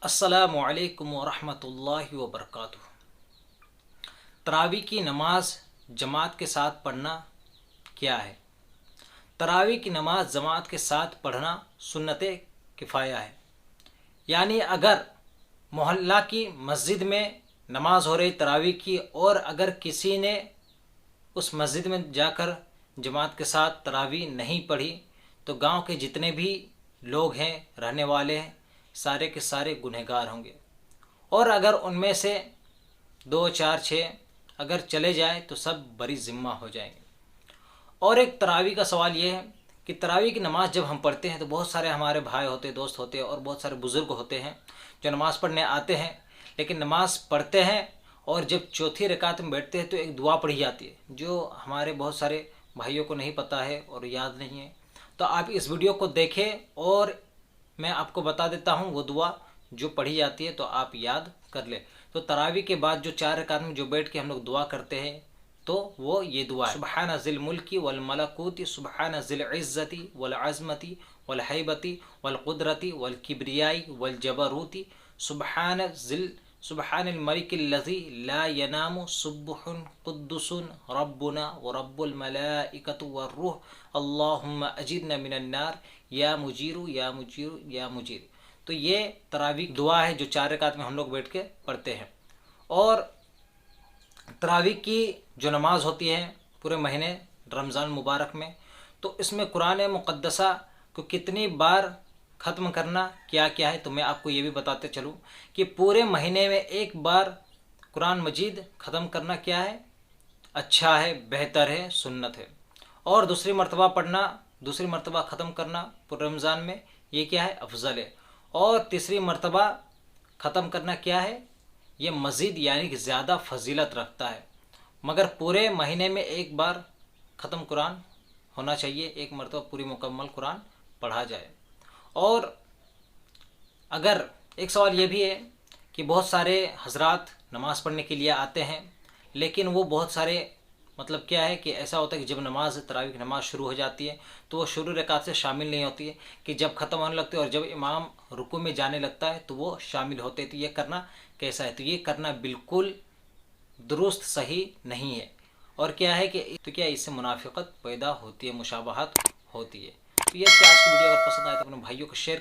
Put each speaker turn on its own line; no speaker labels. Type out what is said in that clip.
अस्सलामु अलैकुम वरहमतुल्लाहि वबरकातुहू। तरावी की नमाज जमात के साथ पढ़ना क्या है? तरावी की नमाज जमात के साथ पढ़ना सुन्नत किफ़ाया है। यानी अगर मोहल्ला की मस्जिद में नमाज हो रही तरावी की, और अगर किसी ने उस मस्जिद में जाकर जमात के साथ तरावी नहीं पढ़ी, तो गांव के जितने भी लोग हैं, रहने वाले हैं, सारे के सारे गुनहगार होंगे। और अगर उनमें से 2 4 6 अगर चले जाएं तो सब बरी ज़िम्मा हो जाएंगे। और एक तरावी का सवाल ये है कि तरावी की नमाज़ जब हम पढ़ते हैं तो बहुत सारे हमारे भाई होते, दोस्त होते, और बहुत सारे बुज़ुर्ग होते हैं जो नमाज़ पढ़ने आते हैं, लेकिन नमाज़ पढ़ते हैं और जब चौथी रकात में बैठते हैं तो एक दुआ पढ़ी जाती है जो हमारे बहुत सारे भाइयों को नहीं पता है और याद नहीं है। तो आप इस वीडियो को देखें और मैं आपको बता देता हूँ वो दुआ जो पढ़ी जाती है, तो आप याद कर ले। तो तरावी के बाद जो 4 रकात में जो बैठ के हम लोग दुआ करते हैं तो वो ये दुआ है, सुबहान ज़िल मुल्की वल मलकूती, सुबहान ज़िल इज़्ज़ती वल अज़मती वल हैबती वल कुदरती वल किब्रियाई वल जबरूती, सुबहान मलिकिल्लज़ी ला यनामु सुब्हुन कुद्दुसुन रब्बुना व रब्बुल मलाइकतु वर्रूह, अल्लाहुम्मा अजिरना मिनन नार या मुजीरु या मुजीरु या मुजीर। तो ये तरावी दुआ है जो 4 रकात में हम लोग बैठ के पढ़ते हैं। और तरावी की जो नमाज होती है पूरे महीने रमज़ान मुबारक में, तो इसमें कुरान मुक़द्दसा को कितनी बार ख़त्म करना क्या क्या है, तो मैं आपको ये भी बताते चलूँ कि पूरे महीने में एक बार कुरान मजीद ख़त्म करना क्या है, अच्छा है, बेहतर है, सुन्नत है। और दूसरी मरतबा पढ़ना, दूसरी मरतबा ख़त्म करना पूरे रमज़ान में, ये क्या है, अफजल है। और तीसरी मरतबा ख़त्म करना क्या है, ये मज़ीद यानी कि ज़्यादा फजीलत रखता है। मगर पूरे महीने में एक बार ख़त्म कुरान होना चाहिए, एक मरतबा पूरी मुकम्मल कुरान पढ़ा जाए। और अगर एक सवाल ये भी है कि बहुत सारे हजरात नमाज़ पढ़ने के लिए आते हैं, लेकिन वो बहुत सारे मतलब क्या है कि ऐसा होता है कि जब नमाज तरावी की नमाज़ शुरू हो जाती है तो वो शुरू रकात से शामिल नहीं होती है, कि जब ख़त्म होने लगती है और जब इमाम रुकू में जाने लगता है तो वो शामिल होते हैं। तो ये करना कैसा है? तो ये करना बिल्कुल दुरुस्त सही नहीं है। और क्या है कि तो क्या इससे मुनाफिकत पैदा होती है, मुशाबहत होती है। तो ये आज की वीडियो अगर पसंद आए तो अपने भाइयों को शेयर